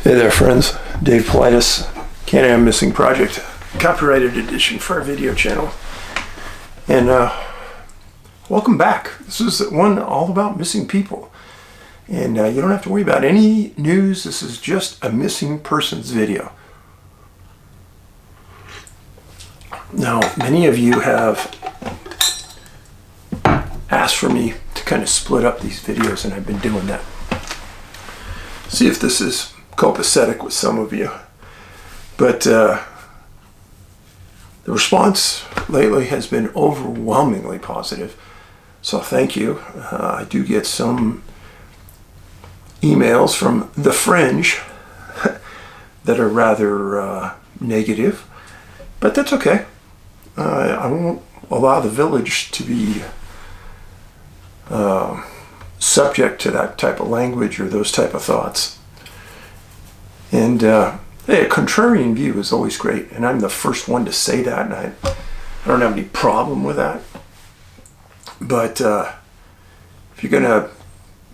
Hey there, friends. Dave Paulides, Canada Missing Project, copyrighted edition for our video channel. And welcome back. This is one all about missing people. And you don't have to worry about any news. This is just a missing persons video. Now, many of you have asked for me to kind of split up these videos, and I've been doing that. See if this is copacetic with some of you. But the response lately has been overwhelmingly positive. So thank you. I do get some emails from the fringe that are rather negative, but that's okay. I won't allow the village to be subject to that type of language or those type of thoughts. And hey, a contrarian view is always great, and I'm the first one to say that, and I don't have any problem with that. But if you're gonna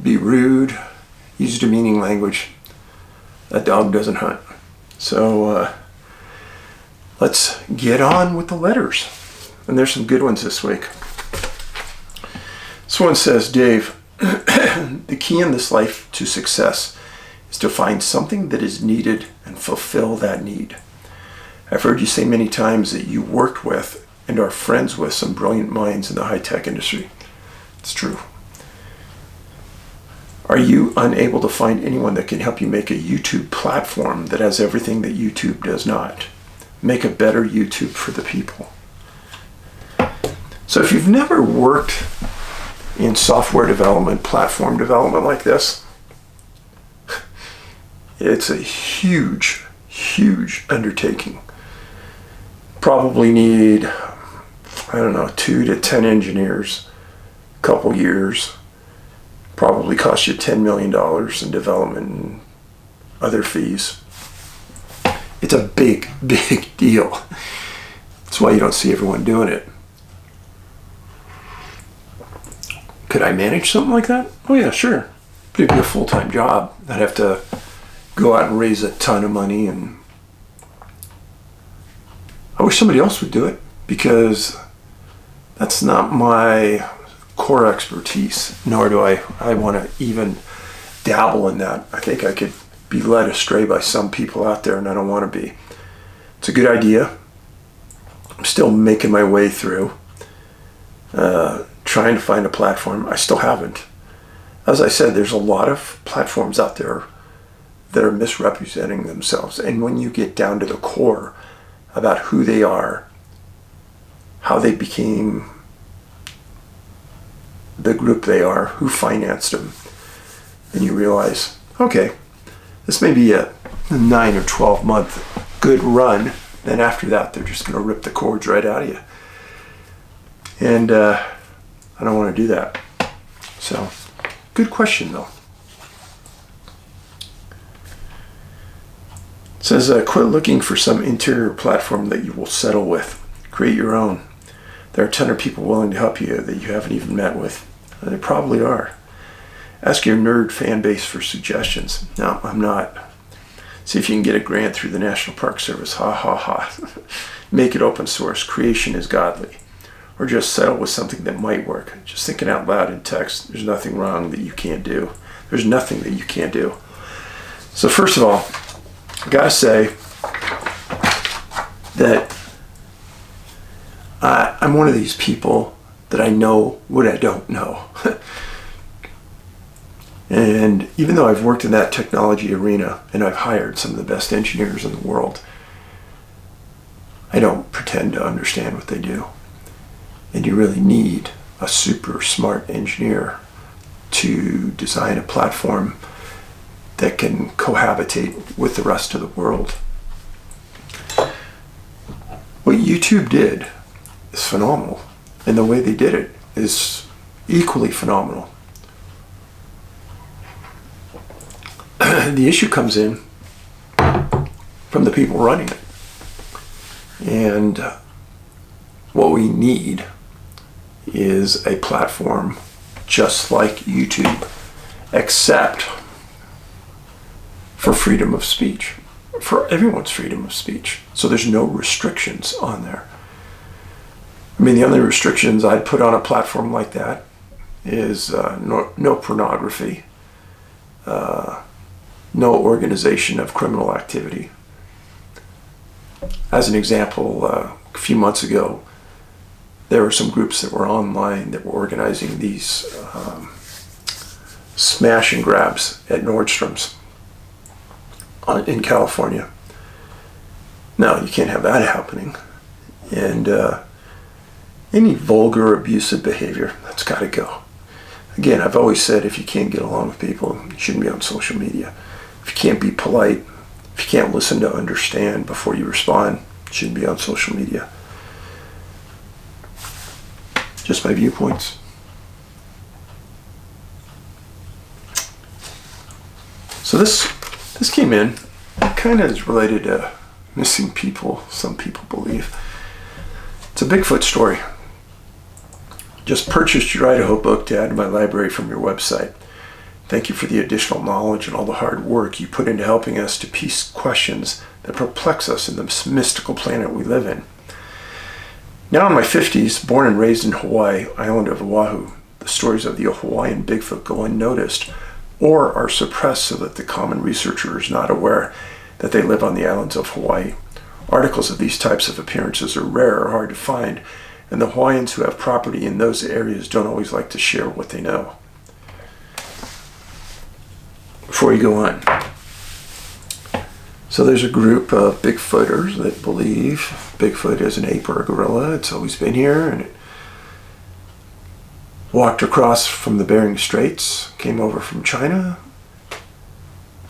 be rude, use demeaning language, a dog doesn't hunt. So let's get on with the letters. And there's some good ones this week. This one says, Dave, the key in this life to success is to find something that is needed and fulfill that need. I've heard you say many times that you worked with and are friends with some brilliant minds in the high-tech industry. It's true. Are you unable to find anyone that can help you make a YouTube platform that has everything that YouTube does not? Make a better YouTube for the people. So if you've never worked in software development, platform development like this, it's a huge, huge undertaking. Probably need, 2 to 10 engineers, a couple years. Probably cost you $10 million in development and other fees. It's a big, big deal. That's why you don't see everyone doing it. Could I manage something like that? Oh yeah, sure. But it'd be a full-time job. I'd have to go out and raise a ton of money, and I wish somebody else would do it, because that's not my core expertise, nor do I want to even dabble in that. I think I could be led astray by some people out there, and I don't want to be. It's a good idea. I'm still making my way through, trying to find a platform. I still haven't. As I said, there's a lot of platforms out there that are misrepresenting themselves. And when you get down to the core about who they are, how they became the group they are, who financed them, then you realize, okay, this may be a 9 or 12 month good run. Then after that, they're just going to rip the cords right out of you. And I don't want to do that. So, good question though. It says, quit looking for some interior platform that you will settle with. Create your own. There are a ton of people willing to help you that you haven't even met with. They probably are. Ask your nerd fan base for suggestions. No, I'm not. See if you can get a grant through the National Park Service. Ha ha ha. Make it open source. Creation is godly. Or just settle with something that might work. Just thinking out loud in text. There's nothing wrong that you can't do. There's nothing that you can't do. So first of all, I gotta say that I'm one of these people that I know what I don't know. And even though I've worked in that technology arena and I've hired some of the best engineers in the world, I don't pretend to understand what they do. And you really need a super smart engineer to design a platform that can cohabitate with the rest of the world. What YouTube did is phenomenal, and the way they did it is equally phenomenal. The issue comes in from the people running it. And what we need is a platform just like YouTube, except for freedom of speech, for everyone's freedom of speech. So there's no restrictions on there. I mean, the only restrictions I'd put on a platform like that is no pornography, no organization of criminal activity. As an example, a few months ago, there were some groups that were online that were organizing these smash and grabs at Nordstrom's in California. Now, you can't have that happening. And any vulgar, abusive behavior, that's got to go. Again, I've always said if you can't get along with people, you shouldn't be on social media. If you can't be polite, if you can't listen to understand before you respond, you shouldn't be on social media. Just my viewpoints. So this came in. It kind of is related to missing people, some people believe. It's a Bigfoot story. Just purchased your Idaho book to add to my library from your website. Thank you for the additional knowledge and all the hard work you put into helping us to piece questions that perplex us in this mystical planet we live in. Now in my 50s, born and raised in Hawaii, island of Oahu, the stories of the Hawaiian Bigfoot go unnoticed or are suppressed so that the common researcher is not aware that they live on the islands of Hawaii. Articles of these types of appearances are rare or hard to find, and the Hawaiians who have property in those areas don't always like to share what they know. Before you go on, so there's a group of Bigfooters that believe Bigfoot is an ape or a gorilla. It's always been here, and it walked across from the Bering Straits, came over from China,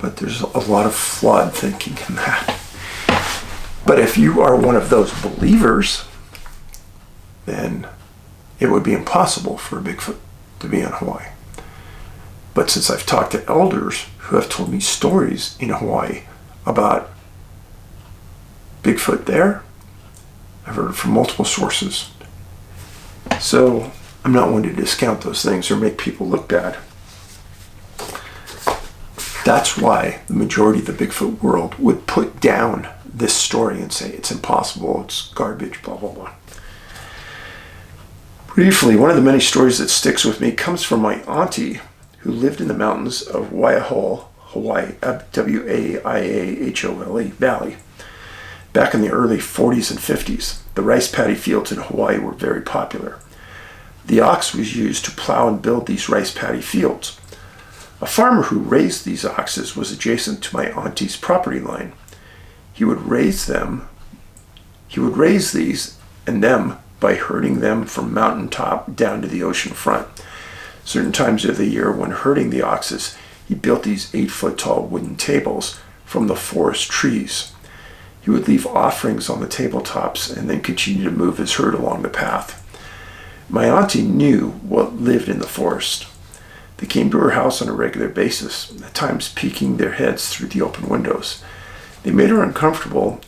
but there's a lot of flawed thinking in that. But if you are one of those believers, then it would be impossible for a Bigfoot to be in Hawaii. But since I've talked to elders who have told me stories in Hawaii about Bigfoot there, I've heard from multiple sources. So I'm not one to discount those things or make people look bad. That's why the majority of the Bigfoot world would put down this story and say it's impossible, it's garbage, blah, blah, blah. Briefly, one of the many stories that sticks with me comes from my auntie who lived in the mountains of Waiahole, Hawaii, Waiahole Valley. Back in the early 40s and 50s, the rice paddy fields in Hawaii were very popular. The ox was used to plow and build these rice paddy fields. A farmer who raised these oxes was adjacent to my auntie's property line. He would raise these and them by herding them from mountaintop down to the ocean front. Certain times of the year when herding the oxes, he built these 8-foot-tall wooden tables from the forest trees. He would leave offerings on the tabletops and then continue to move his herd along the path. My auntie knew what lived in the forest. They came to her house on a regular basis, at times peeking their heads through the open windows. They made her uncomfortable,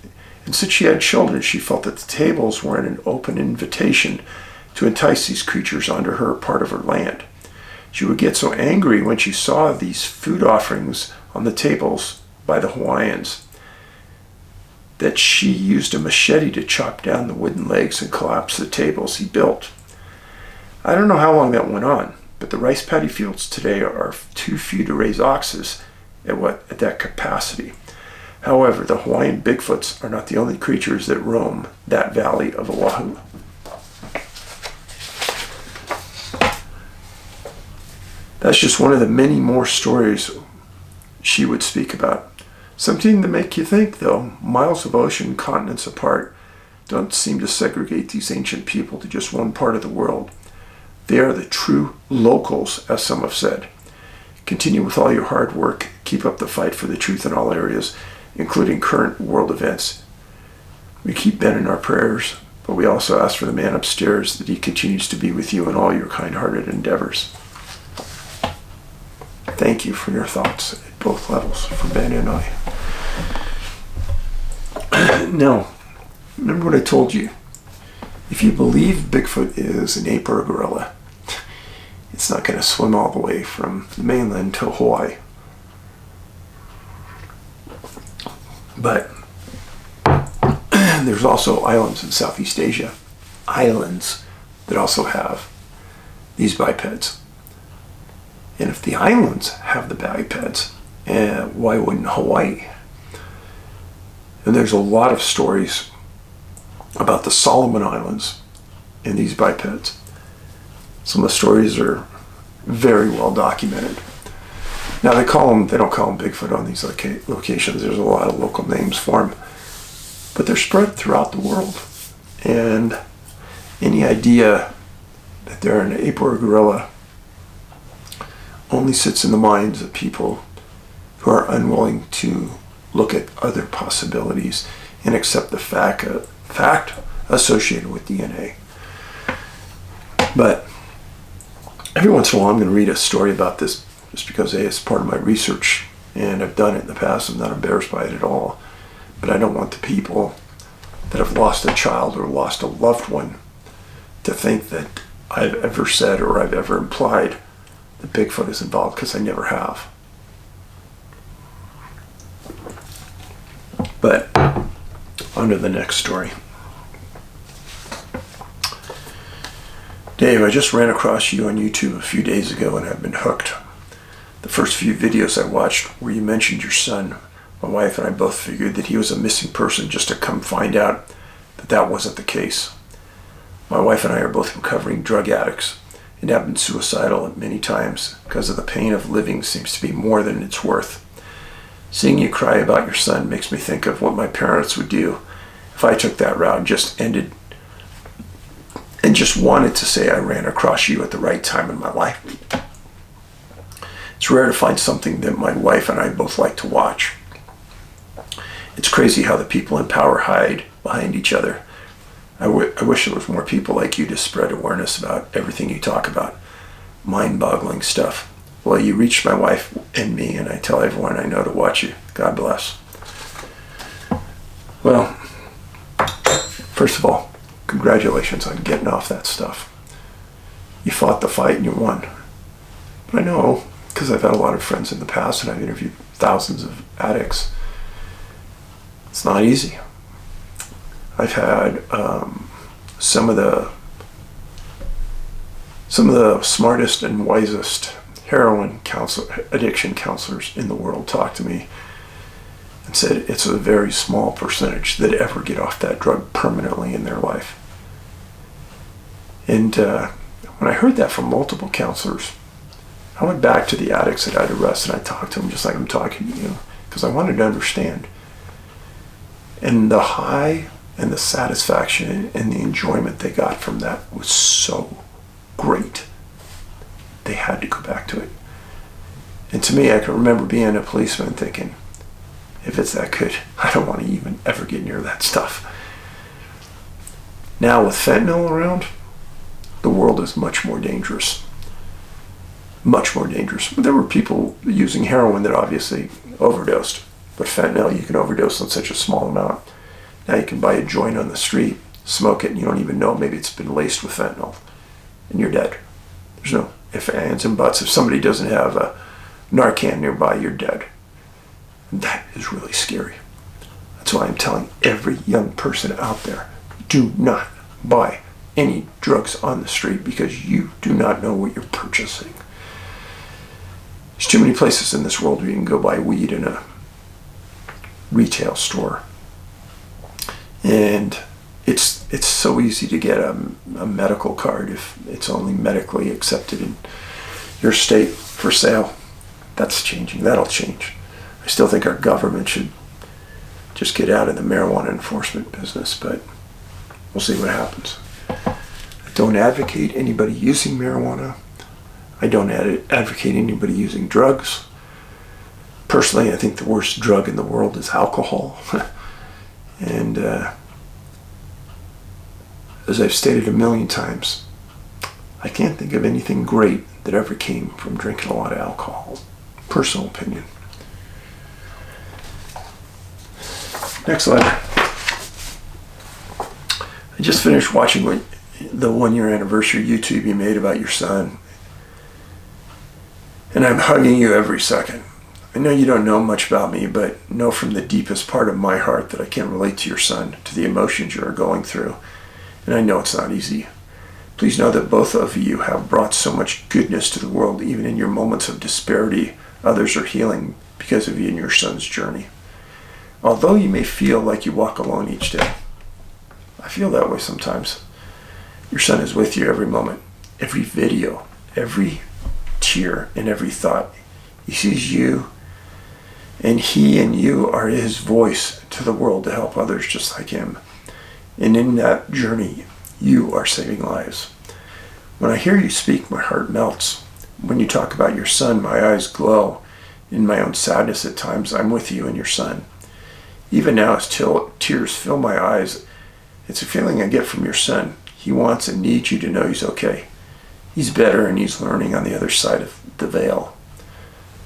and since she had children, she felt that the tables were an open invitation to entice these creatures onto her part of her land. She would get so angry when she saw these food offerings on the tables by the Hawaiians that she used a machete to chop down the wooden legs and collapse the tables he built. I don't know how long that went on, but the rice paddy fields today are too few to raise oxes at that capacity. However, the Hawaiian Bigfoots are not the only creatures that roam that valley of Oahu. That's just one of the many more stories she would speak about. Something to make you think, though. Miles of ocean, continents apart, don't seem to segregate these ancient people to just one part of the world. They are the true locals, as some have said. Continue with all your hard work. Keep up the fight for the truth in all areas, including current world events. We keep Ben in our prayers, but we also ask for the man upstairs that he continues to be with you in all your kind-hearted endeavors. Thank you for your thoughts at both levels, for Ben and I. Now, remember what I told you. If you believe Bigfoot is an ape or a gorilla, it's not going to swim all the way from the mainland to Hawaii. But there's also islands in Southeast Asia, islands that also have these bipeds. And if the islands have the bipeds, why wouldn't Hawaii? And there's a lot of stories about the Solomon Islands and these bipeds. Some of the stories are very well documented. Now they don't call them Bigfoot on these locations. There's a lot of local names for them, but they're spread throughout the world. And any idea that they're an ape or a gorilla only sits in the minds of people who are unwilling to look at other possibilities and accept the fact associated with DNA. But every once in a while I'm going to read a story about this just because it's part of my research, and I've done it in the past. I'm not embarrassed by it at all. But I don't want the people that have lost a child or lost a loved one to think that I've ever said or I've ever implied that Bigfoot is involved, because I never have. But on to the next story. Dave, I just ran across you on YouTube a few days ago and have been hooked. The first few videos I watched where you mentioned your son, my wife and I both figured that he was a missing person, just to come find out that that wasn't the case. My wife and I are both recovering drug addicts and have been suicidal many times because of the pain of living seems to be more than it's worth. Seeing you cry about your son makes me think of what my parents would do if I took that route and just wanted to say I ran across you at the right time in my life. It's rare to find something that my wife and I both like to watch. It's crazy how the people in power hide behind each other. I wish there was more people like you to spread awareness about everything you talk about. Mind-boggling stuff. Well, you reached my wife and me, and I tell everyone I know to watch you. God bless. Well, first of all, congratulations on getting off that stuff. You fought the fight and you won. But I know, because I've had a lot of friends in the past and I've interviewed thousands of addicts, it's not easy. I've had some of the smartest and wisest heroin addiction counselors in the world talk to me and said it's a very small percentage that ever get off that drug permanently in their life. And when I heard that from multiple counselors, I went back to the addicts that I'd arrested and I talked to them just like I'm talking to you, because I wanted to understand. And the high and the satisfaction and the enjoyment they got from that was so great. They had to go back to it. And to me, I can remember being a policeman thinking, if it's that good, I don't want to even ever get near that stuff. Now with fentanyl around, the world is much more dangerous. Much more dangerous. But there were people using heroin that obviously overdosed. But fentanyl, you can overdose on such a small amount. Now you can buy a joint on the street, smoke it, and you don't even know. Maybe it's been laced with fentanyl, and you're dead. There's no ifs, ands, and buts. If somebody doesn't have a Narcan nearby, you're dead. And that is really scary. That's why I'm telling every young person out there, do not buy any drugs on the street, because you do not know what you're purchasing. There's too many places in this world where you can go buy weed in a retail store. And it's so easy to get a medical card if it's only medically accepted in your state for sale. That's changing. That'll change. I still think our government should just get out of the marijuana enforcement business, but we'll see what happens. I don't advocate anybody using marijuana. I don't advocate anybody using drugs. Personally, I think the worst drug in the world is alcohol. And as I've stated a million times, I can't think of anything great that ever came from drinking a lot of alcohol. Personal opinion. Next letter. I just finished watching the 1-year anniversary YouTube you made about your son. And I'm hugging you every second. I know you don't know much about me, but know from the deepest part of my heart that I can't relate to your son, to the emotions you are going through. And I know it's not easy. Please know that both of you have brought so much goodness to the world, even in your moments of disparity. Others are healing because of you and your son's journey. Although you may feel like you walk alone each day, I feel that way sometimes. Your son is with you every moment, every video, every tear, and every thought. He sees you, and he and you are his voice to the world to help others just like him. And in that journey, you are saving lives. When I hear you speak, my heart melts. When you talk about your son, my eyes glow. In my own sadness at times, I'm with you and your son. Even now, as tears fill my eyes, it's a feeling I get from your son. He wants and needs you to know he's okay. He's better and he's learning on the other side of the veil.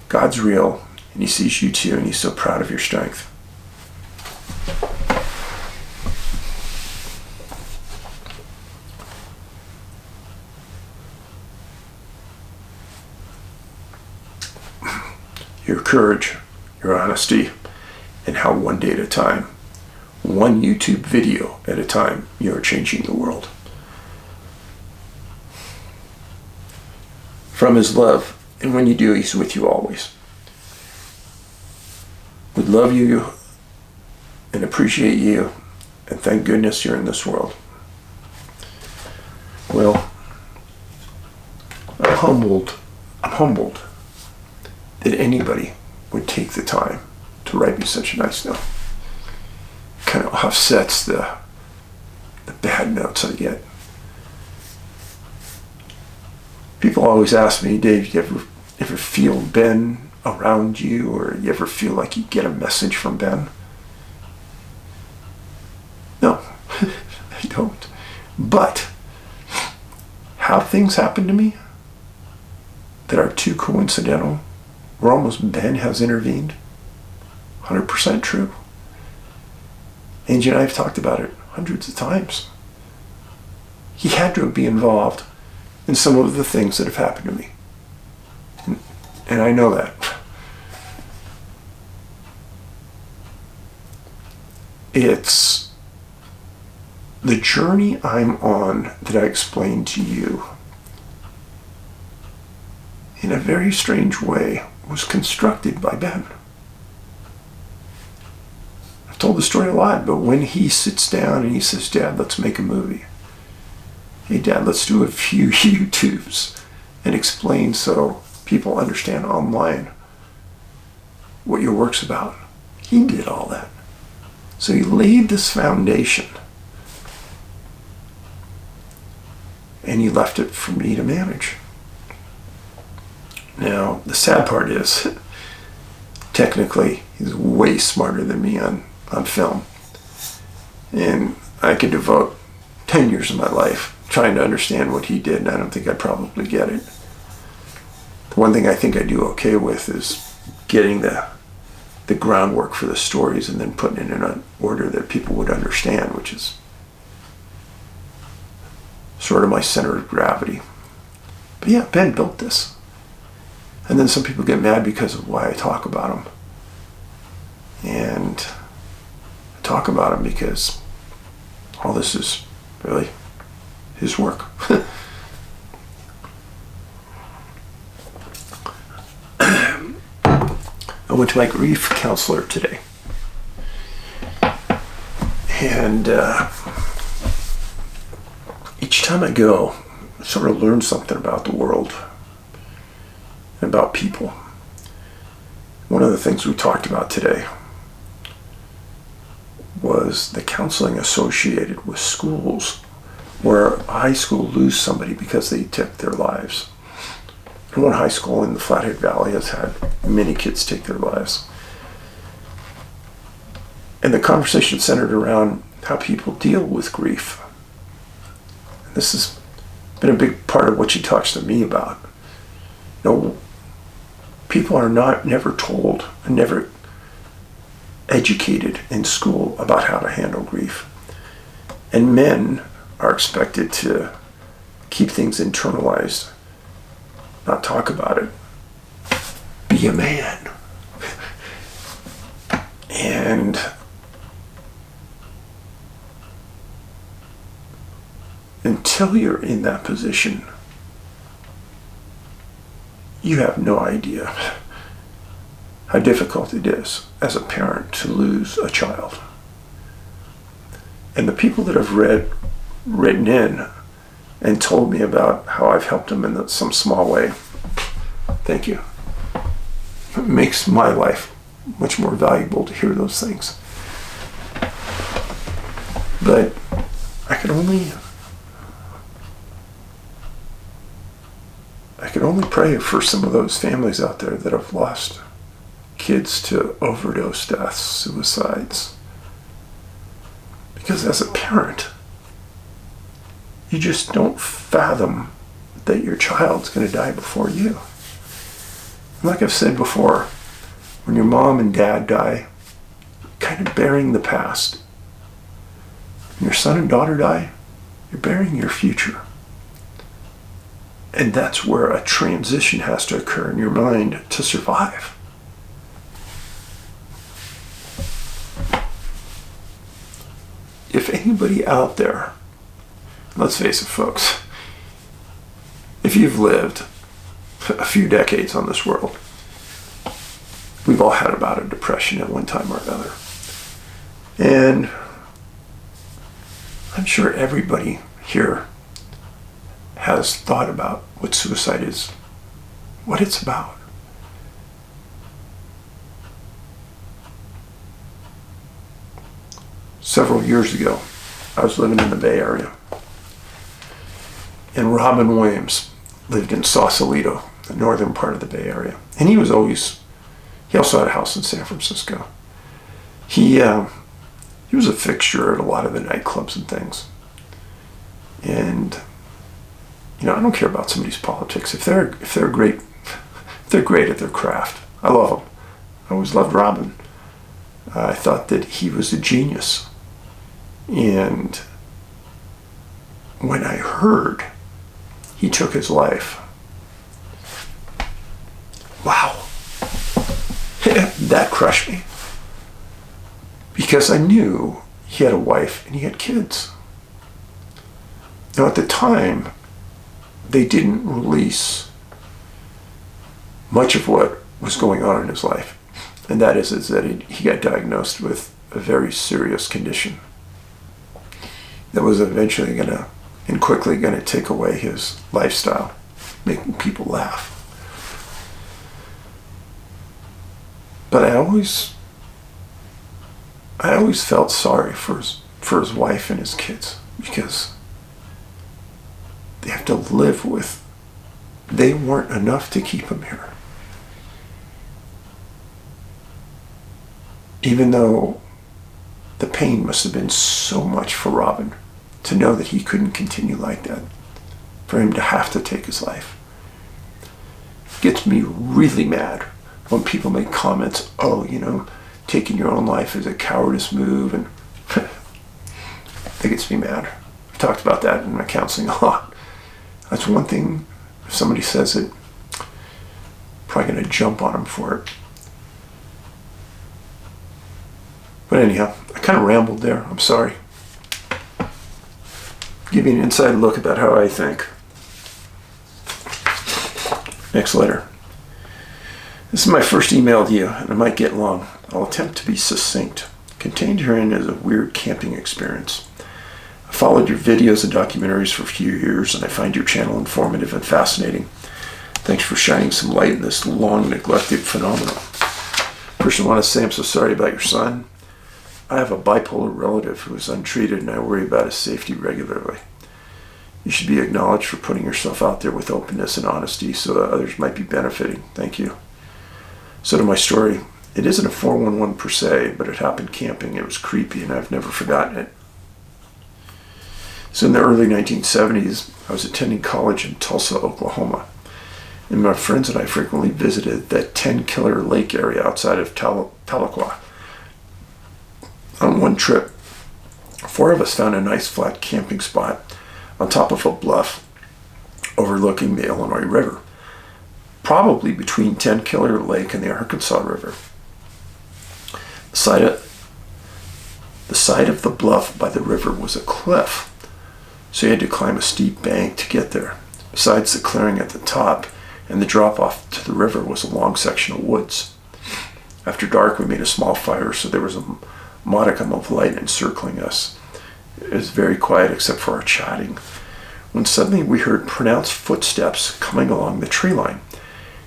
God's real, and he sees you too, and he's so proud of your strength. Your courage, your honesty, and how one day at a time, one YouTube video at a time, you are changing the world. From his love, and when you do, he's with you always. We love you and appreciate you, and thank goodness you're in this world. Well, I'm humbled that anybody would take the time to write me such a nice note. Kind of offsets the bad notes I get. People always ask me, Dave, do you ever feel Ben around you, or you ever feel like you get a message from Ben? No, I don't. But how things happen to me that are too coincidental, where almost Ben has intervened, 100% true. Angie and I have talked about it hundreds of times. He had to be involved in some of the things that have happened to me. And I know that. It's the journey I'm on that I explained to you in a very strange way was constructed by Ben. I've told the story a lot, but when he sits down and he says, Dad, let's make a movie. Hey, Dad, let's do a few YouTubes and explain so people understand online what your work's about. He did all that. So he laid this foundation, and he left it for me to manage. Now, the sad part is, technically, he's way smarter than me on film. And I could devote 10 years of my life trying to understand what he did, and I don't think I'd probably get it. The one thing I think I do okay with is getting the groundwork for the stories and then putting it in an order that people would understand, which is sort of my center of gravity. But yeah, Ben built this. And then some people get mad because of why I talk about him. And I talk about him because all this is really his work. I went to my grief counselor today. And each time I go, I sort of learn something about the world and about people. One of the things we talked about today was the counseling associated with schools where a high school lose somebody because they took their lives. And one high school in the Flathead Valley has had many kids take their lives. And the conversation centered around how people deal with grief. And this has been a big part of what she talks to me about. You know, people are never told and never educated in school about how to handle grief. And men are expected to keep things internalized, not talk about it. Be a man. And until you're in that position, you have no idea how difficult it is as a parent to lose a child. And the people that have written in and told me about how I've helped them in some small way, thank you. It makes my life much more valuable to hear those things. But I could only pray for some of those families out there that have lost kids to overdose deaths, suicides. Because as a parent, you just don't fathom that your child's going to die before you. Like I've said before, when your mom and dad die, kind of burying the past. When your son and daughter die, you're burying your future. And that's where a transition has to occur in your mind to survive. If anybody out there, let's face it, folks, if you've lived a few decades on this world, we've all had about a depression at one time or another. And I'm sure everybody here has thought about what suicide is, what it's about. Several years ago, I was living in the Bay Area, and Robin Williams lived in Sausalito, the northern part of the Bay Area. And he also had a house in San Francisco. He was a fixture at a lot of the nightclubs and things. And I don't care about somebody's politics. If they're great at their craft, I love them. I always loved Robin. I thought that he was a genius. And when I heard he took his life, wow, that crushed me. Because I knew he had a wife and he had kids. Now at the time, they didn't release much of what was going on in his life. And that is that he got diagnosed with a very serious condition that was eventually quickly going to take away his lifestyle, making people laugh. But I always felt sorry for his wife and his kids, because they have to live with, they weren't enough to keep him here. Even though the pain must have been so much for Robin to know that he couldn't continue like that, for him to have to take his life. It gets me really mad when people make comments, taking your own life is a cowardice move, and it gets me mad. I've talked about that in my counseling a lot. That's one thing, if somebody says it, I'm probably going to jump on them for it. But anyhow, I kind of rambled there. I'm sorry. Give you an inside look about how I think. Next letter. This is my first email to you, and it might get long. I'll attempt to be succinct. Contained herein is a weird camping experience. I followed your videos and documentaries for a few years, and I find your channel informative and fascinating. Thanks for shining some light in this long-neglected phenomenon. First, I want to say I'm so sorry about your son. I have a bipolar relative who is untreated, and I worry about his safety regularly. You should be acknowledged for putting yourself out there with openness and honesty so that others might be benefiting. Thank you. So to my story, it isn't a 411 per se, but it happened camping. It was creepy, and I've never forgotten it. So in the early 1970s, I was attending college in Tulsa, Oklahoma, and my friends and I frequently visited that 10-killer lake area outside of Tahlequah. On one trip, 4 of us found a nice flat camping spot on top of a bluff overlooking the Illinois River, probably between 10-Killer Lake and the Arkansas River. The The side of the bluff by the river was a cliff, so you had to climb a steep bank to get there. Besides the clearing at the top and the drop-off to the river was a long section of woods. After dark, we made a small fire, so there was a modicum of light encircling us. It was very quiet except for our chatting, when suddenly we heard pronounced footsteps coming along the tree line.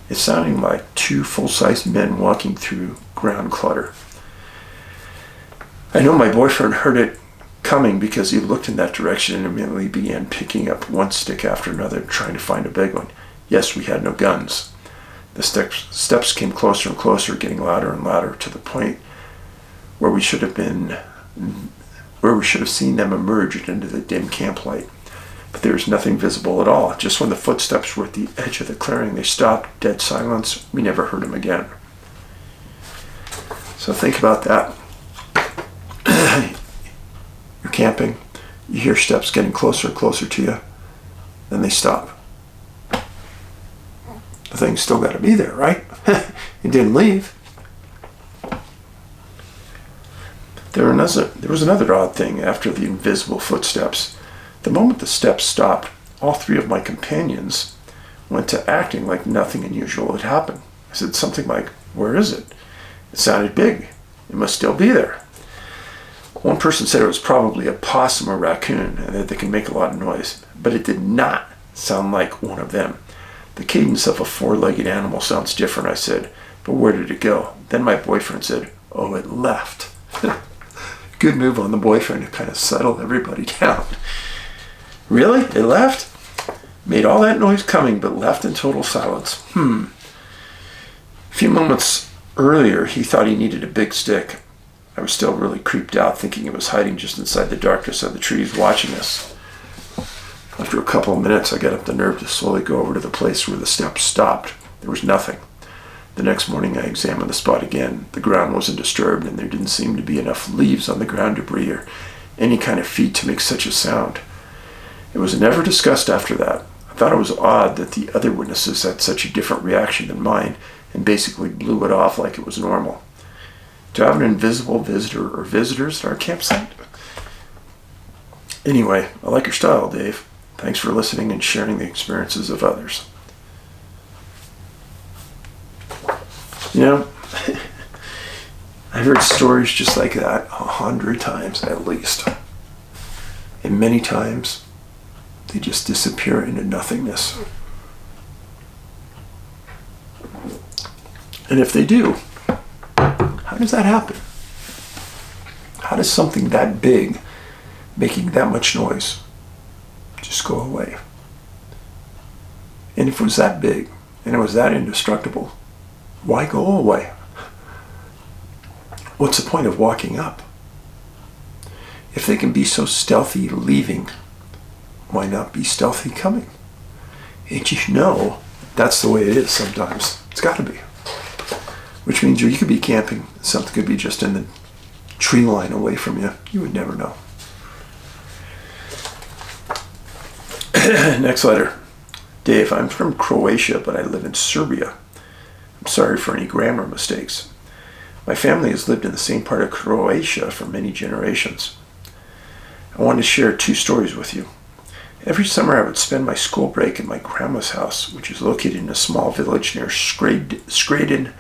It sounded like 2 full-sized men walking through ground clutter. I know my boyfriend heard it coming because he looked in that direction and immediately began picking up one stick after another, trying to find a big one. Yes, we had no guns. The steps came closer and closer, getting louder and louder, to the point where we should have seen them emerge into the dim camp light. But there was nothing visible at all. Just when the footsteps were at the edge of the clearing, they stopped, dead silence. We never heard them again. So think about that. You're camping, you hear steps getting closer and closer to you, then they stop. The thing's still got to be there, right? It didn't leave. There was another odd thing after the invisible footsteps. The moment the steps stopped, all 3 of my companions went to acting like nothing unusual had happened. I said something like, "Where is it?" It sounded big. It must still be there. One person said it was probably a possum or raccoon and that they can make a lot of noise, but it did not sound like one of them. The cadence of a 4-legged animal sounds different, I said, but where did it go? Then my boyfriend said, "Oh, it left." Good move on the boyfriend to kind of settle everybody down. Really? It left? Made all that noise coming, but left in total silence. A few moments earlier, he thought he needed a big stick. I was still really creeped out, thinking it was hiding just inside the darkness of the trees watching us. After a couple of minutes, I got up the nerve to slowly go over to the place where the steps stopped. There was nothing. The next morning, I examined the spot again. The ground wasn't disturbed, and there didn't seem to be enough leaves on the ground debris or any kind of feet to make such a sound. It was never discussed after that. I thought it was odd that the other witnesses had such a different reaction than mine and basically blew it off like it was normal. To have an invisible visitor or visitors at our campsite? Anyway, I like your style, Dave. Thanks for listening and sharing the experiences of others. You know, I've heard stories just like that 100 times at least. And many times, they just disappear into nothingness. And if they do, how does that happen? How does something that big, making that much noise, just go away? And if it was that big, and it was that indestructible, why go away? What's the point of walking up? If they can be so stealthy leaving, why not be stealthy coming? And you know, that's the way it is sometimes. It's got to be. Which means you could be camping, something could be just in the tree line away from you. You would never know. Next letter. Dave, I'm from Croatia, but I live in Serbia. I'm sorry for any grammar mistakes. My family has lived in the same part of Croatia for many generations. I want to share 2 stories with you. Every summer I would spend my school break at my grandma's house, which is located in a small village near Skraden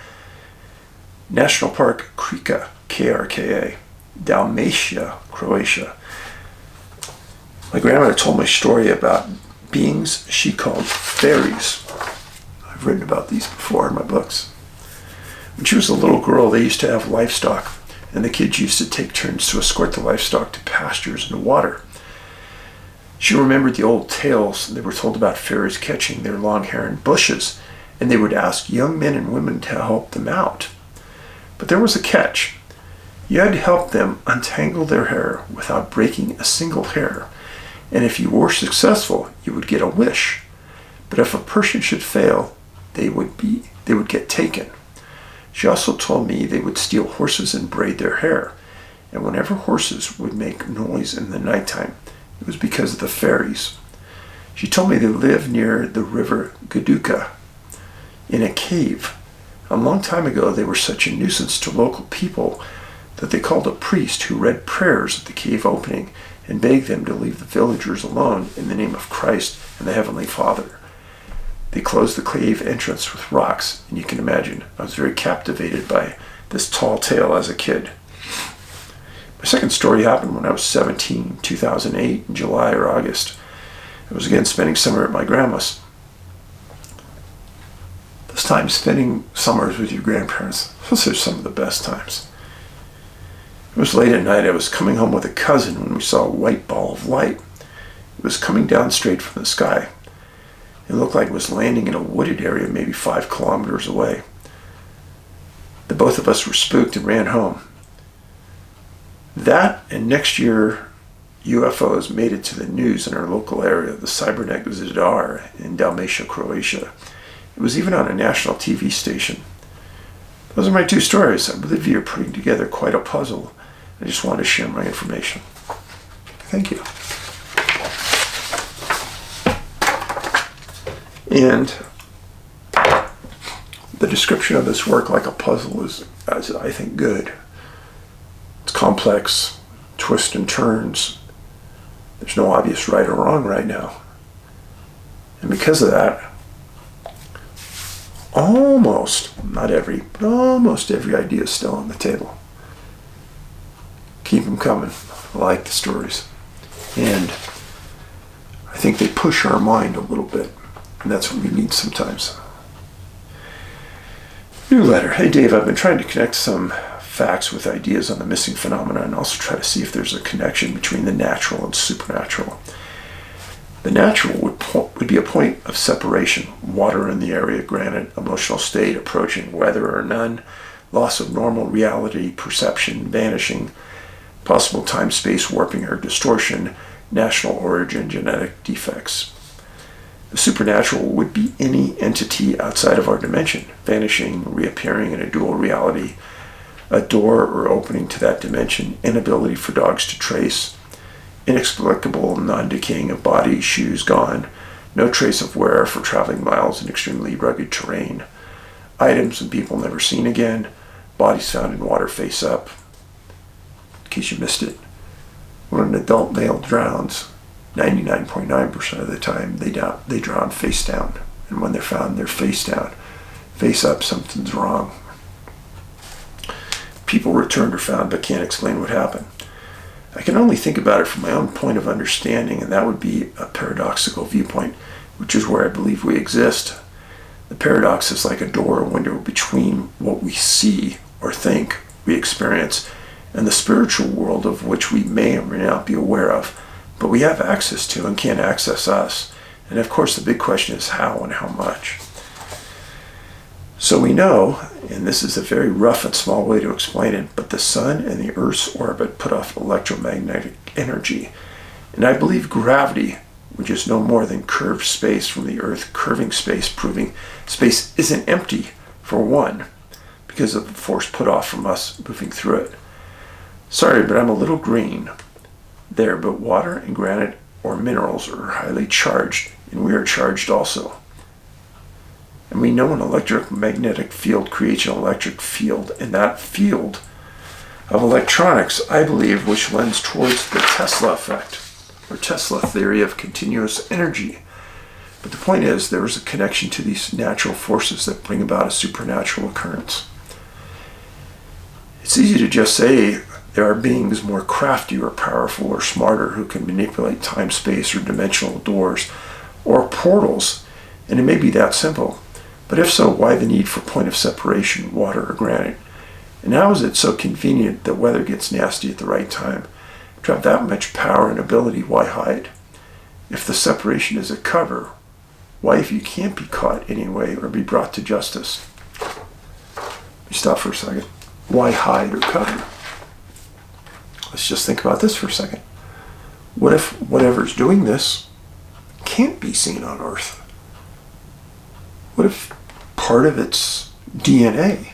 National Park, Krka, Krka, Dalmatia, Croatia. My grandmother told me a story about beings she called fairies. I've written about these before in my books. When she was a little girl, they used to have livestock, and the kids used to take turns to escort the livestock to pastures and water. She remembered the old tales they were told about fairies catching their long hair in bushes, and they would ask young men and women to help them out. But there was a catch. You had to help them untangle their hair without breaking a single hair, and if you were successful, you would get a wish. But if a person should fail, they would get taken. She also told me they would steal horses and braid their hair, and whenever horses would make noise in the nighttime, it was because of the fairies. She told me they lived near the river Gaduka in a cave. A long time ago, they were such a nuisance to local people that they called a priest who read prayers at the cave opening and begged them to leave the villagers alone in the name of Christ and the Heavenly Father. They closed the cave entrance with rocks, and you can imagine, I was very captivated by this tall tale as a kid. My second story happened when I was 17, 2008, in July or August. I was again spending summer at my grandma's. This time, spending summers with your grandparents, those are some of the best times. It was late at night. I was coming home with a cousin when we saw a white ball of light. It was coming down straight from the sky. It looked like it was landing in a wooded area maybe 5 kilometers away. The both of us were spooked and ran home. That and next year, UFOs made it to the news in our local area, the Cybernetic Zidar in Dalmatia, Croatia. It was even on a national TV station. Those are my two stories. I believe you're putting together quite a puzzle. I just wanted to share my information. Thank you. And the description of this work like a puzzle is, I think, good. It's complex, twists and turns. There's no obvious right or wrong right now. And because of that, almost, not every, but almost every idea is still on the table. Keep them coming. I like the stories. And I think they push our mind a little bit. And that's what we need sometimes. New letter. Hey Dave, I've been trying to connect some facts with ideas on the missing phenomena and also try to see if there's a connection between the natural and supernatural. The natural would be a point of separation, water in the area, granite, emotional state, approaching, weather or none, loss of normal reality, perception, vanishing, possible time-space warping or distortion, national origin, genetic defects. The supernatural would be any entity outside of our dimension, vanishing, reappearing in a dual reality, a door or opening to that dimension, inability for dogs to trace, inexplicable non-decaying of body, shoes gone, no trace of wear for traveling miles in extremely rugged terrain, items and people never seen again, bodies found in water face up. In case you missed it, when an adult male drowns, 99.9% of the time they drown face down. And when they're found, they're face down. Face up, something's wrong. People returned or found but can't explain what happened. I can only think about it from my own point of understanding, and that would be a paradoxical viewpoint, which is where I believe we exist. The paradox is like a door or window between what we see or think we experience and the spiritual world of which we may or may not be aware of, but we have access to and can't access us. And of course the big question is how and how much. So we know, and this is a very rough and small way to explain it, but the sun and the Earth's orbit put off electromagnetic energy. And I believe gravity, which is no more than curved space from the Earth, curving space, proving space isn't empty, for one, because of the force put off from us moving through it. Sorry, but I'm a little green there, but water and granite or minerals are highly charged, and we are charged also. And we know an electromagnetic field creates an electric field, and that field of electronics, I believe, which lends towards the Tesla effect, or Tesla theory of continuous energy. But the point is, there is a connection to these natural forces that bring about a supernatural occurrence. It's easy to just say there are beings more crafty or powerful or smarter who can manipulate time, space, or dimensional doors, or portals, and it may be that simple. But if so, why the need for point of separation, water or granite? And how is it so convenient that weather gets nasty at the right time? To have that much power and ability, why hide? If the separation is a cover, why, if you can't be caught anyway or be brought to justice? Let me stop for a second. Why hide or cover? Let's just think about this for a second. What if whatever's doing this can't be seen on Earth? What if part of its DNA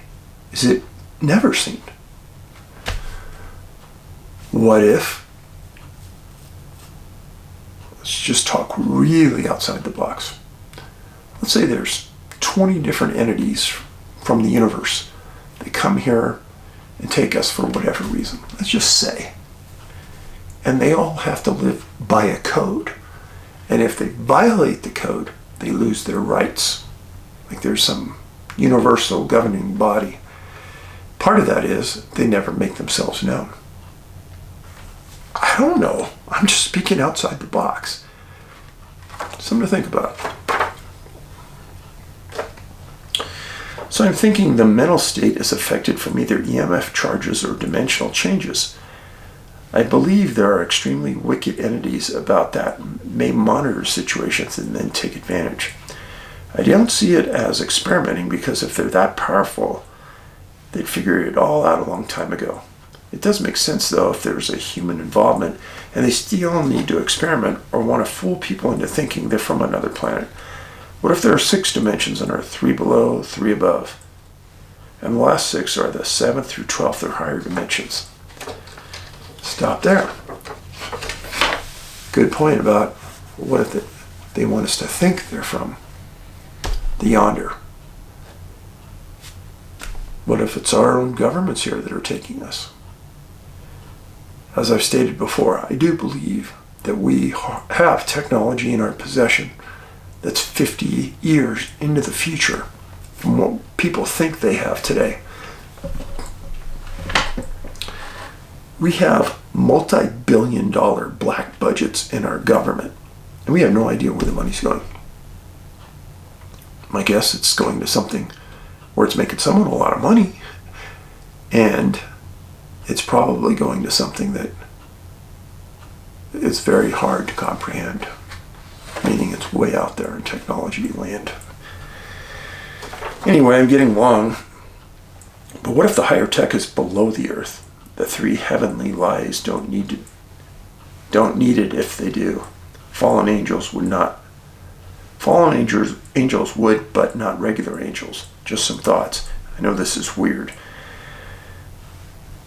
is it never seen? What if, let's just talk really outside the box. Let's say there's 20 different entities from the universe. They come here and take us for whatever reason. Let's just say. And they all have to live by a code. And if they violate the code, they lose their rights. Like there's some universal governing body. Part of that is they never make themselves known. I don't know. I'm just speaking outside the box. Something to think about. So I'm thinking the mental state is affected from either EMF charges or dimensional changes. I believe there are extremely wicked entities about that may monitor situations and then take advantage. I don't see it as experimenting because if they're that powerful, they'd figure it all out a long time ago. It does make sense though if there's a human involvement and they still need to experiment or want to fool people into thinking they're from another planet. What if there are 6 dimensions and are 3 below, 3 above? And the last 6 are the 7th through 12th or higher dimensions. Stop there. Good point about what if they want us to think they're from the yonder. What if it's our own governments here that are taking us? As I've stated before, I do believe that we have technology in our possession that's 50 years into the future from what people think they have today. We have multi-billion-dollar black budgets in our government, and we have no idea where the money's going. My guess it's going to something where it's making someone a lot of money, and it's probably going to something that is very hard to comprehend, meaning it's way out there in technology land. Anyway, I'm getting long, but what if the higher tech is below the earth? The 3 heavenly lies don't need it if they do. Fallen angels would not. Fallen angels would, but not regular angels. Just some thoughts. I know this is weird.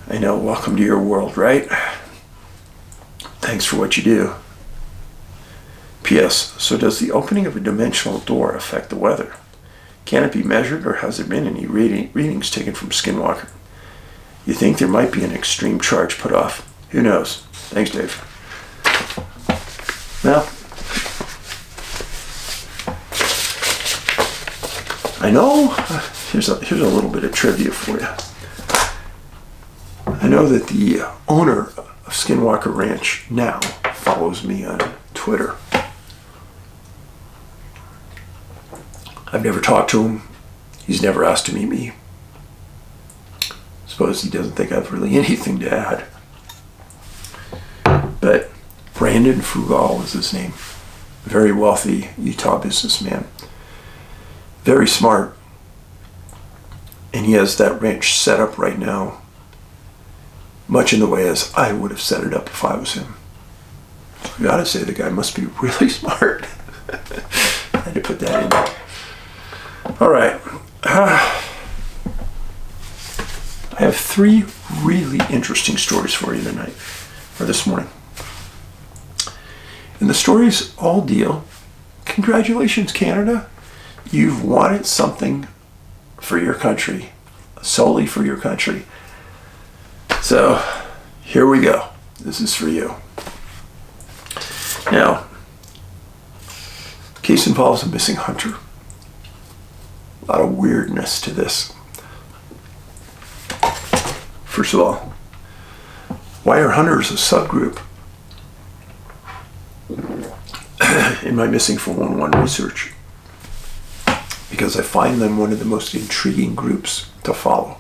I know, welcome to your world, right? Thanks for what you do. P.S. So does the opening of a dimensional door affect the weather? Can it be measured, or has there been any readings taken from Skinwalker? You think there might be an extreme charge put off? Who knows? Thanks, Dave. Well, I know, here's a little bit of trivia for you. I know that the owner of Skinwalker Ranch now follows me on Twitter. I've never talked to him. He's never asked to meet me. Suppose he doesn't think I've really anything to add. But Brandon Fugal is his name. Very wealthy Utah businessman. Very smart. And he has that ranch set up right now, much in the way as I would have set it up if I was him. So I gotta say the guy must be really smart. I had to put that in there. All right. I have 3 really interesting stories for you tonight, or this morning. And the stories all deal, congratulations, Canada. You've wanted something for your country, solely for your country. So, here we go. This is for you. Now, case involves a missing hunter. A lot of weirdness to this. First of all, why are hunters a subgroup in my Missing 411 research? Because I find them one of the most intriguing groups to follow.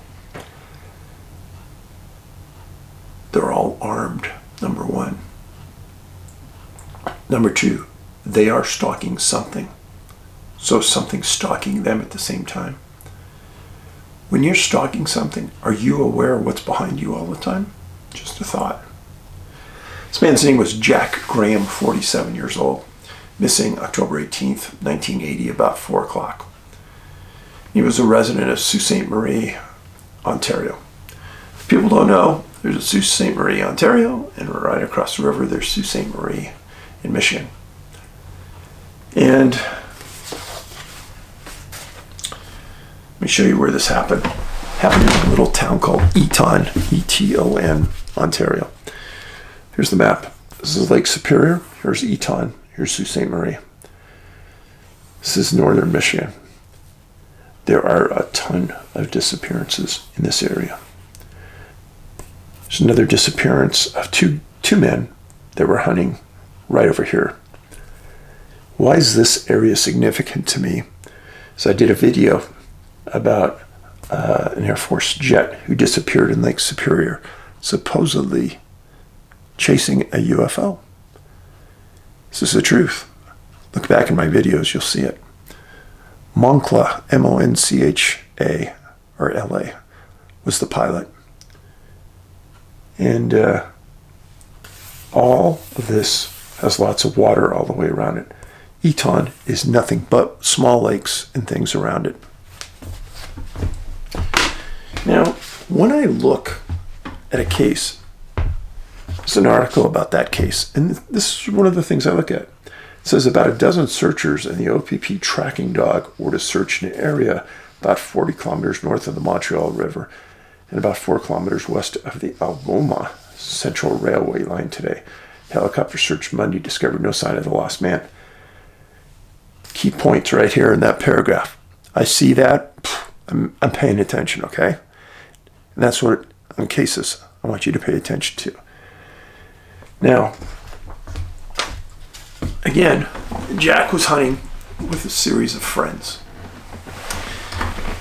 They're all armed, number 1. Number 2, they are stalking something. So something's stalking them at the same time. When you're stalking something, are you aware of what's behind you all the time? Just a thought. This man's name was Jack Graham, 47 years old, missing October 18th, 1980, about 4 o'clock. He was a resident of Sault Ste. Marie, Ontario. If people don't know, there's a Sault Ste. Marie, Ontario, and right across the river there's Sault Ste. Marie in Michigan. And let me show you where this happened. Happened in a little town called Eton, E-T-O-N, Ontario. Here's the map. This is Lake Superior. Here's Eton. Here's Sault Ste. Marie. This is northern Michigan. There are a ton of disappearances in this area. There's another disappearance of two men that were hunting right over here. Why is this area significant to me? So I did a video about an Air Force jet who disappeared in Lake Superior, supposedly chasing a UFO. This is the truth. Look back in my videos, you'll see it. Moncla, M-O-N-C-H-A, or L-A, was the pilot. And all of this has lots of water all the way around it. Eton is nothing but small lakes and things around it. Now, when I look at a case, there's an article about that case, and this is one of the things I look at. It says about a dozen searchers and the OPP tracking dog were to search an area about 40 kilometers north of the Montreal River and about 4 kilometers west of the Algoma Central Railway line today. Helicopter search Monday discovered no sign of the lost man. Key points right here in that paragraph. I see that. I'm paying attention, okay? And that's what, on cases, I want you to pay attention to. Now, again, Jack was hunting with a series of friends.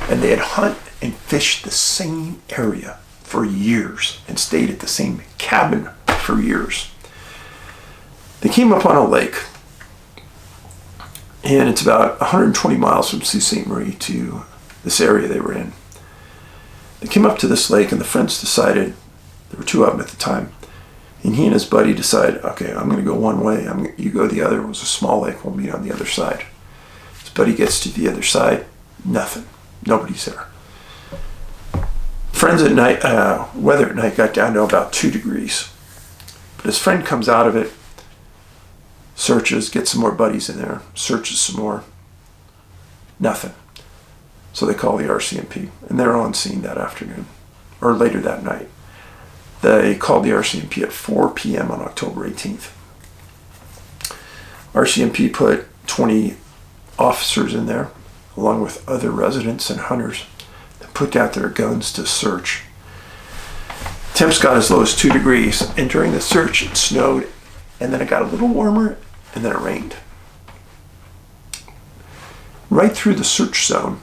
And they had hunted and fished the same area for years and stayed at the same cabin for years. They came up on a lake, and it's about 120 miles from Sault Ste. Marie to this area they were in. They came up to this lake, and the friends decided, there were two of them at the time, and he and his buddy decided, okay, I'm going to go one way, you go the other. It was a small lake, we'll meet on the other side. His buddy gets to the other side, nothing, nobody's there. Friends at night, weather at night got down to about 2 degrees. But his friend comes out of it, searches, gets some more buddies in there, searches some more, nothing. So they call the RCMP, and they're on scene that afternoon, or later that night. They called the RCMP at 4 p.m. on October 18th. RCMP put 20 officers in there, along with other residents and hunters, that put out their guns to search. Temps got as low as 2 degrees, and during the search it snowed, and then it got a little warmer, and then it rained. Right through the search zone,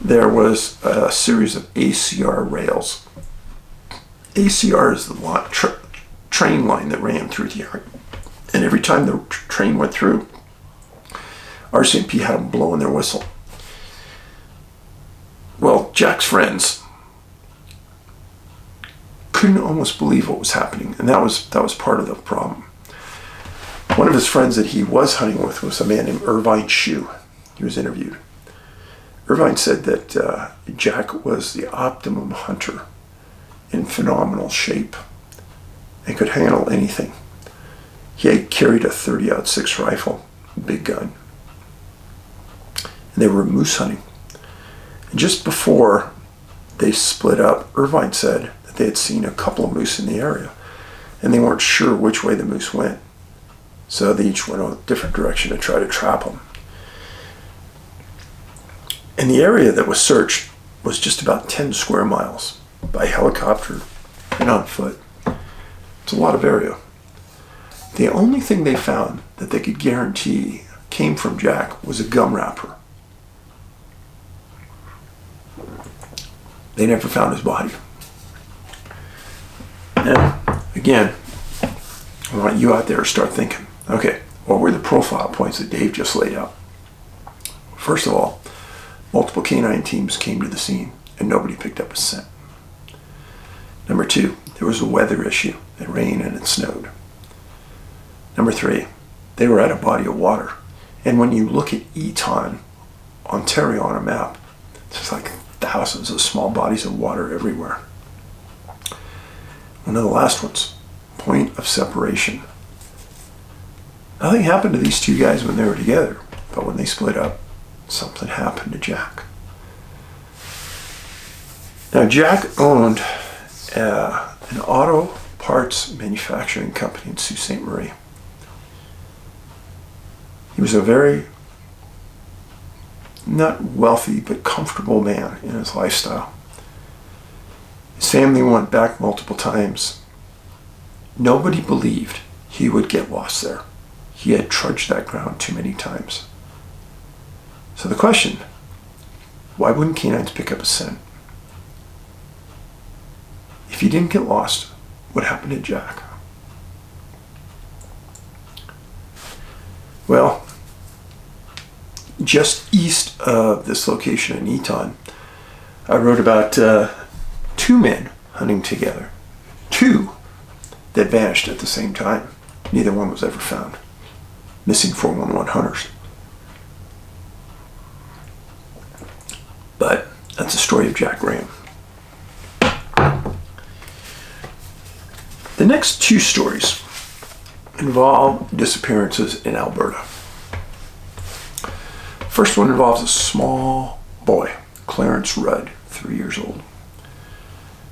there was a series of ACR rails. ACR is the train line that ran through the area. And every time the train went through, RCMP had them blowing their whistle. Well, Jack's friends couldn't almost believe what was happening, and that was part of the problem. One of his friends that he was hunting with was a man named Irvine Shue. He was interviewed. Irvine said that Jack was the optimum hunter, in phenomenal shape, and could handle anything. He had carried a .30-06 rifle, big gun, and they were moose hunting. And just before they split up, Irvine said that they had seen a couple of moose in the area, and they weren't sure which way the moose went. So they each went a different direction to try to trap them. And the area that was searched was just about 10 square miles by helicopter and on foot. It's a lot of area. The only thing they found that they could guarantee came from Jack was a gum wrapper. They never found his body. Now, again, I want you out there to start thinking, okay, what were the profile points that Dave just laid out? First of all, multiple canine teams came to the scene and nobody picked up a scent. Number 2, there was a weather issue. It rained and it snowed. Number 3, they were at a body of water. And when you look at Eton, Ontario on a map, there's like thousands of small bodies of water everywhere. One of the last ones, point of separation. Nothing happened to these two guys when they were together, but when they split up, something happened to Jack. Now, Jack owned an auto parts manufacturing company in Sault Ste. Marie. He was a very, not wealthy, but comfortable man in his lifestyle. His family went back multiple times. Nobody believed he would get lost there. He had trudged that ground too many times. So the question, why wouldn't canines pick up a scent? If he didn't get lost, what happened to Jack? Well, just east of this location in Eton, I wrote about two men hunting together. Two that vanished at the same time. Neither one was ever found. Missing 411 hunters. But that's the story of Jack Graham. The next two stories involve disappearances in Alberta. First one involves a small boy, Clarence Rudd, 3 years old.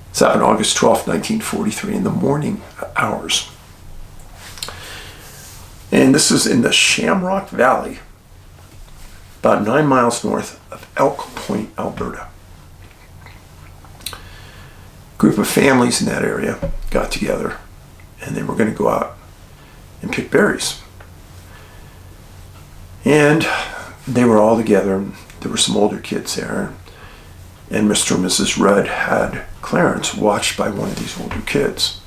This happened August 12, 1943, in the morning hours. And this is in the Shamrock Valley, about 9 miles north of Elk Point, Alberta. A group of families in that area got together and they were going to go out and pick berries. And they were all together, and there were some older kids there. And Mr. and Mrs. Rudd had Clarence watched by one of these older kids.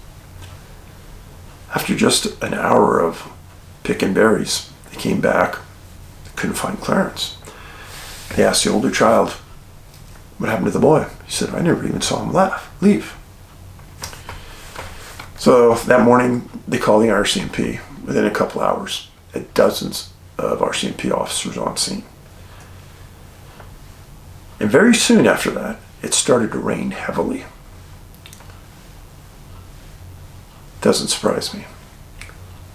After just an hour of picking berries, they came back, they couldn't find Clarence. They asked the older child, what happened to the boy? He said, I never even saw him leave. So that morning, they called the RCMP. Within a couple hours, dozens of RCMP officers on scene. And very soon after that, it started to rain heavily. Doesn't surprise me.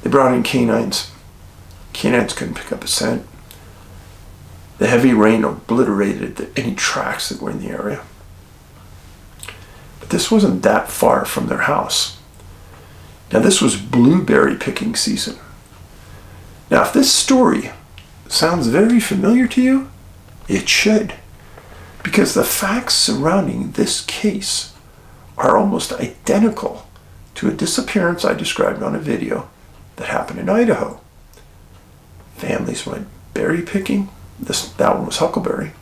They brought in canines. Canines couldn't pick up a scent. The heavy rain obliterated any tracks that were in the area. But this wasn't that far from their house. Now, this was blueberry picking season. Now, if this story sounds very familiar to you, it should. Because the facts surrounding this case are almost identical to a disappearance I described on a video that happened in Idaho. Families went berry picking. That one was huckleberry.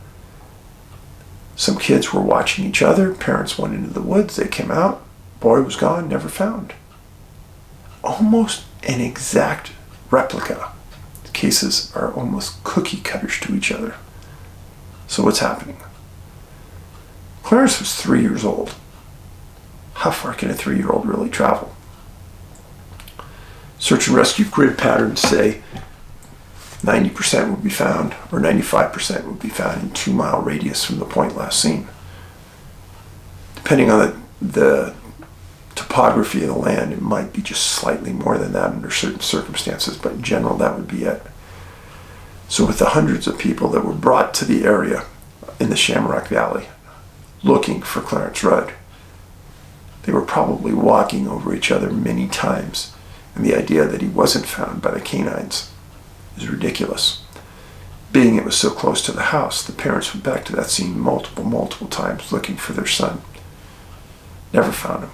Some kids were watching each other. Parents went into the woods. They came out. Boy was gone, never found. Almost an exact replica. The cases are almost cookie cutters to each other. So what's happening? Clarence was 3 years old. How far can a 3-year-old really travel? Search and rescue grid patterns say 90% would be found, or 95% would be found in 2-mile radius from the point last seen. Depending on the topography of the land, it might be just slightly more than that under certain circumstances, but in general, that would be it. So with the hundreds of people that were brought to the area in the Shamrock Valley looking for Clarence Rudd, they were probably walking over each other many times, and the idea that he wasn't found by the canines is ridiculous. Being it was so close to the house, the parents went back to that scene multiple times looking for their son. Never found him.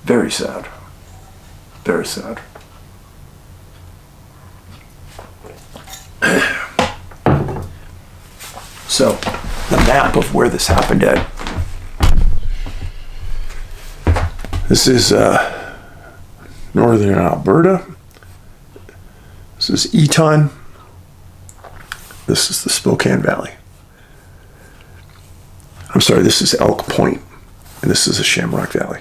Very sad. Very sad. So, the map of where this happened at. This is northern Alberta. This is Eton. This is the Spokane Valley. I'm sorry, this is Elk Point, and this is the Shamrock Valley.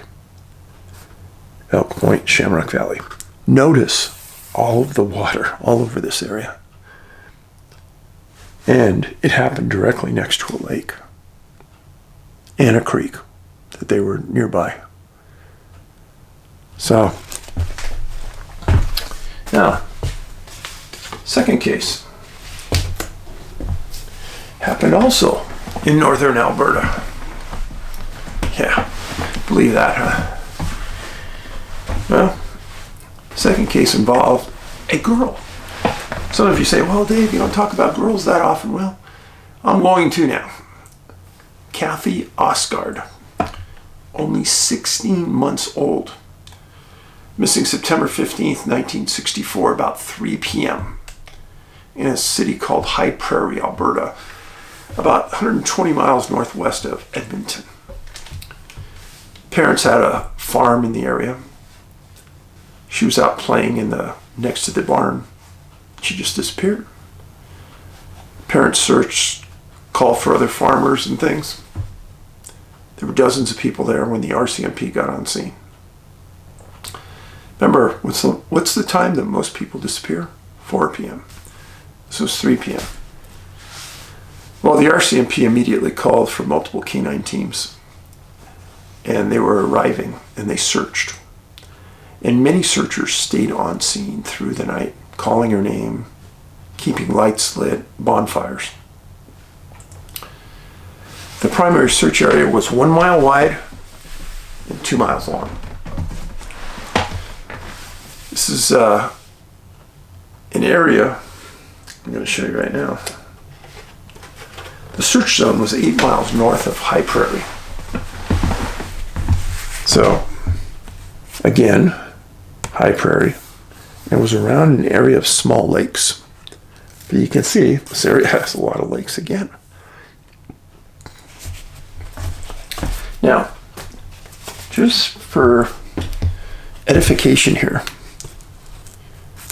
Elk Point, Shamrock Valley. Notice all of the water all over this area. And it happened directly next to a lake and a creek that they were nearby. So, now, second case happened also in northern Alberta. Believe that, huh? Well, second case involved a girl. Some of you say, well, Dave, you don't talk about girls that often. Well, I'm going to now. Kathy Osgard, only 16 months old. Missing September 15th, 1964, about 3 p.m. in a city called Prairie, Alberta, about 120 miles northwest of Edmonton. Parents had a farm in the area. She was out playing next to the barn. She just disappeared. Parents searched, called for other farmers and things. There were dozens of people there when the RCMP got on scene. Remember, what's the time that most people disappear? 4 p.m. So it's 3 p.m. Well, the RCMP immediately called for multiple canine teams. And they were arriving, and they searched. And many searchers stayed on scene through the night, calling her name, keeping lights lit, bonfires. The primary search area was 1 mile wide and 2 miles long. This is an area, I'm going to show you right now. The search zone was 8 miles north of Prairie. So, again, Prairie. It was around an area of small lakes. But you can see this area has a lot of lakes again. Now, just for edification here,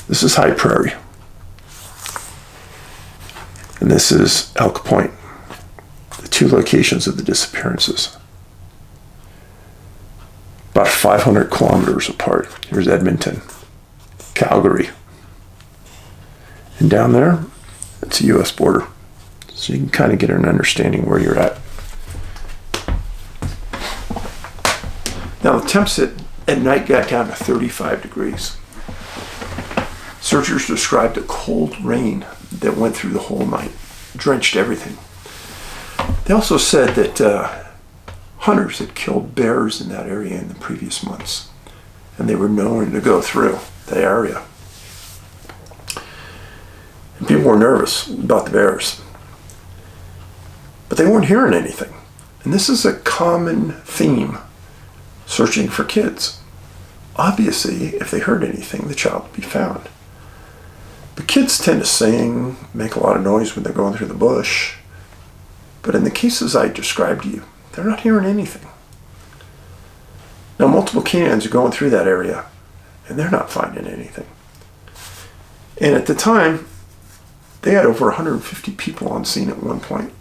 this is Prairie. And this is Elk Point, the two locations of the disappearances. About 500 kilometers apart. Here's Edmonton, Calgary. And down there, it's a U.S. border. So you can kind of get an understanding where you're at. Now the temps at night got down to 35 degrees. Searchers described a cold rain that went through the whole night, drenched everything. They also said that hunters had killed bears in that area in the previous months, and they were known to go through the area. And people were nervous about the bears, but they weren't hearing anything. And this is a common theme, searching for kids. Obviously, if they heard anything, the child would be found. But kids tend to sing, make a lot of noise when they're going through the bush. But in the cases I described to you, they're not hearing anything. Now, multiple canines are going through that area, and they're not finding anything. And at the time, they had over 150 people on scene at one point.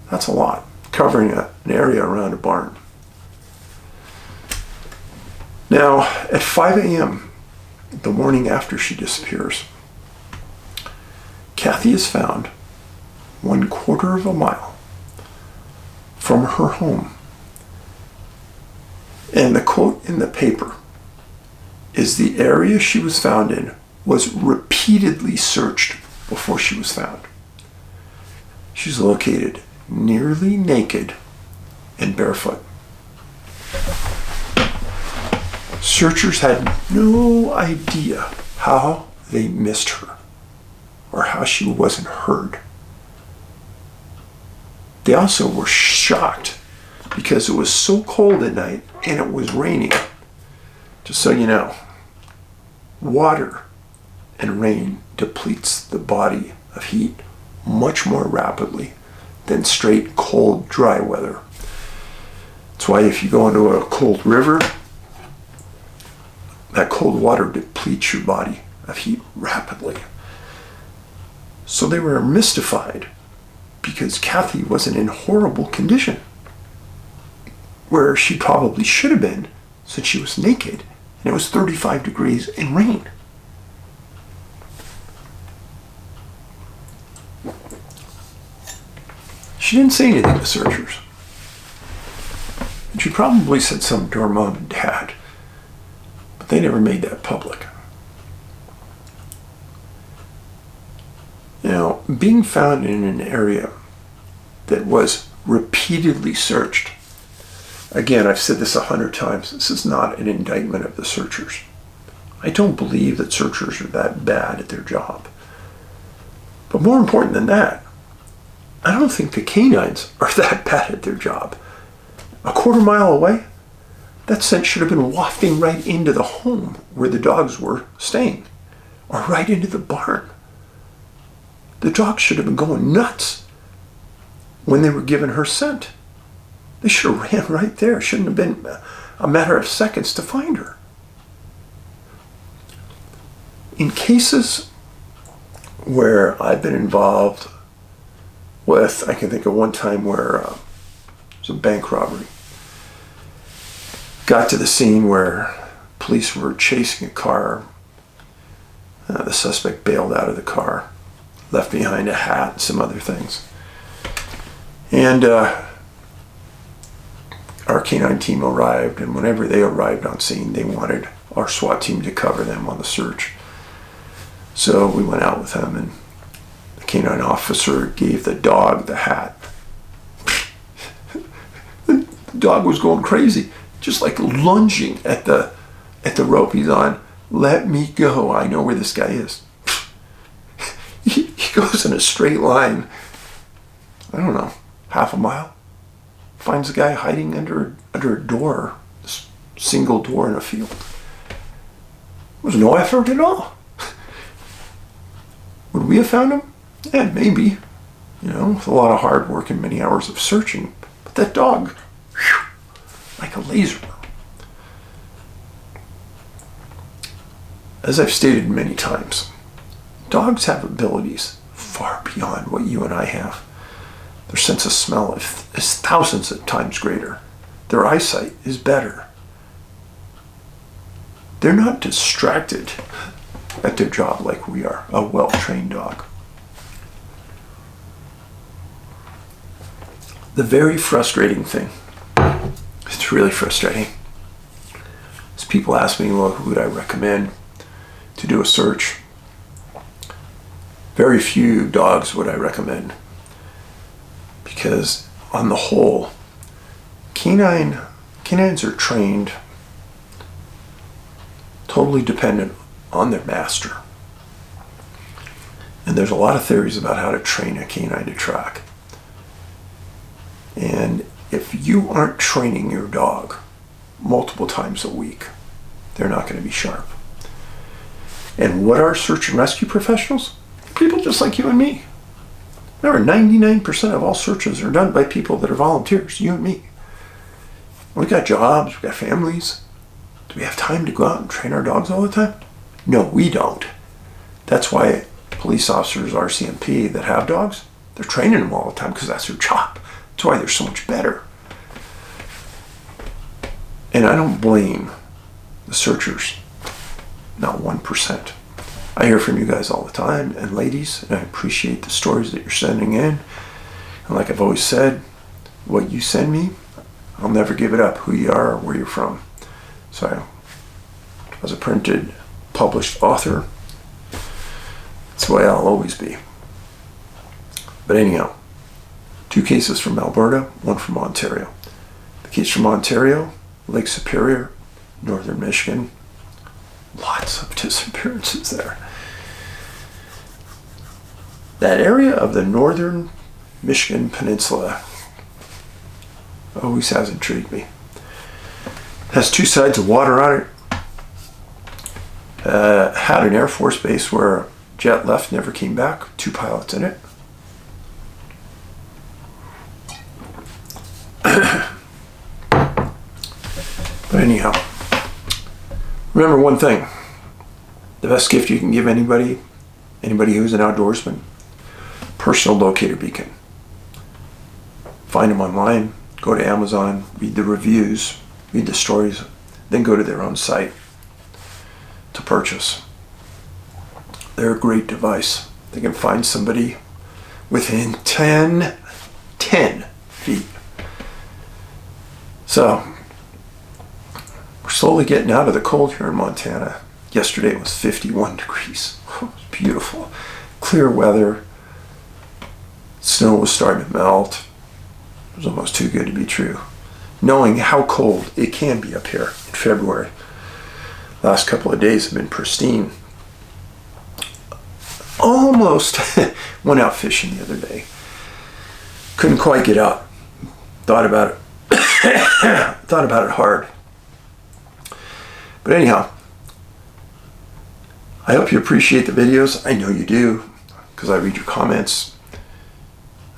That's a lot, covering an area around a barn. Now, at 5 a.m., the morning after she disappears, Kathy is found 1/4 of a mile from her home. And the quote in the paper is, the area she was found in was repeatedly searched before she was found. She's located nearly naked and barefoot. Searchers had no idea how they missed her or how she wasn't heard. They also were shocked because it was so cold at night and it was raining. Just so you know, water and rain depletes the body of heat much more rapidly than straight cold, dry weather. That's why if you go into a cold river, that cold water depletes your body of heat rapidly. So they were mystified because Kathy wasn't in horrible condition, where she probably should have been since she was naked and it was 35 degrees and rain. She didn't say anything to searchers. And she probably said something to her mom and dad, but they never made that public. Now, being found in an area that was repeatedly searched Again, I've said this 100 times. This is not an indictment of the searchers. I don't believe that searchers are that bad at their job. But more important than that, I don't think the canines are that bad at their job. A quarter-mile away, that scent should have been wafting right into the home where the dogs were staying, or right into the barn. The dogs should have been going nuts when they were given her scent. They should have ran right there. It shouldn't have been a matter of seconds to find her. In cases where I've been involved with, I can think of one time where it was a bank robbery. Got to the scene where police were chasing a car. The suspect bailed out of the car, left behind a hat and some other things. And our canine team arrived, and whenever they arrived on scene, they wanted our SWAT team to cover them on the search. So we went out with them, and the canine officer gave the dog the hat. The dog was going crazy, just like lunging at the rope he's on. Let me go. I know where this guy is. He goes in a straight line, I don't know, half a mile. Finds the guy hiding under a door, this single door in a field. There was no effort at all. Would we have found him? Yeah, maybe. With a lot of hard work and many hours of searching. But that dog, whew, like a laser. As I've stated many times, dogs have abilities far beyond what you and I have. Their sense of smell is thousands of times greater. Their eyesight is better. They're not distracted at their job like we are, a well-trained dog. The very frustrating thing, it's really frustrating, is people ask me, well, who would I recommend to do a search? Very few dogs would I recommend, because on the whole, canines are trained totally dependent on their master. And there's a lot of theories about how to train a canine to track. And if you aren't training your dog multiple times a week, they're not going to be sharp. And what are search and rescue professionals? People just like you and me. Remember, 99% of all searches are done by people that are volunteers, you and me. We got jobs, we got families. Do we have time to go out and train our dogs all the time? No, we don't. That's why police officers, RCMP, that have dogs, they're training them all the time because that's their job. That's why they're so much better. And I don't blame the searchers, not 1%. I hear from you guys all the time, and ladies, and I appreciate the stories that you're sending in. And like I've always said, what you send me, I'll never give it up, who you are or where you're from. So, as a printed, published author, that's the way I'll always be. But anyhow, 2 cases from Alberta, 1 from Ontario. The case from Ontario, Lake Superior, northern Michigan. Lots of disappearances there. That area of the northern Michigan Peninsula always has intrigued me. Has 2 sides of water on it. Had an Air Force base where a jet left, never came back. 2 pilots in it. But anyhow, remember one thing. The best gift you can give anybody who's an outdoorsman, personal locator beacon. Find them online, go to Amazon, read the reviews, read the stories, then go to their own site to purchase. They're a great device. They can find somebody within 10 feet. So, we're slowly getting out of the cold here in Montana. Yesterday it was 51 degrees. It was beautiful. Clear weather. Snow was starting to melt. It was almost too good to be true. knowing how cold it can be up here in February. Last couple of days have been pristine. Almost went out fishing the other day. Couldn't quite get out. Thought about it. Thought about it hard. But anyhow, I hope you appreciate the videos. I know you do, because I read your comments.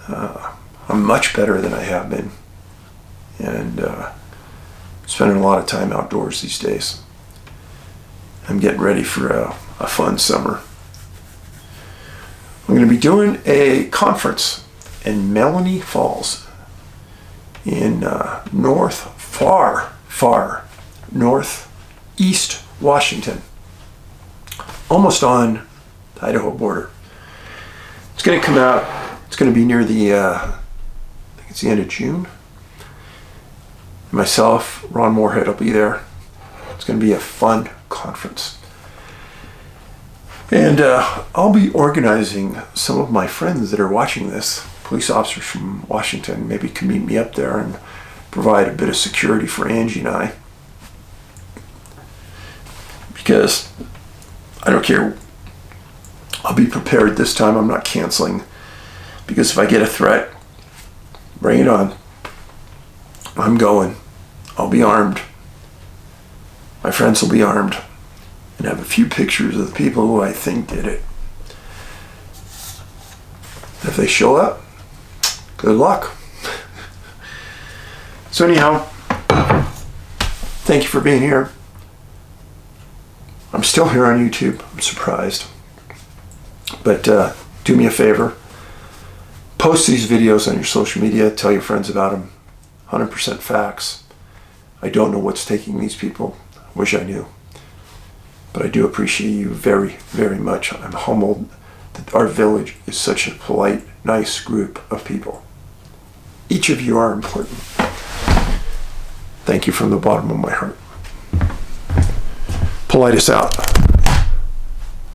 I'm much better than I have been. And spending a lot of time outdoors these days. I'm getting ready for a fun summer. I'm going to be doing a conference in Melanie Falls in far northeast Washington, almost on the Idaho border. It's going to come out, it's going to be near the, I think it's the end of June. Myself, Ron Moorhead will be there. It's going to be a fun conference. And I'll be organizing some of my friends that are watching this, police officers from Washington, maybe can meet me up there and provide a bit of security for Angie and I. Because I don't care. I'll be prepared this time. I'm not canceling. Because if I get a threat, bring it on. I'm going. I'll be armed. My friends will be armed. And have a few pictures of the people who I think did it. If they show up, good luck. So anyhow, thank you for being here. I'm still here on YouTube. I'm surprised. But do me a favor. Post these videos on your social media. Tell your friends about them. 100% facts. I don't know what's taking these people. Wish I knew. But I do appreciate you very, very much. I'm humbled that our village is such a polite, nice group of people. Each of you are important. Thank you from the bottom of my heart. Paulides out.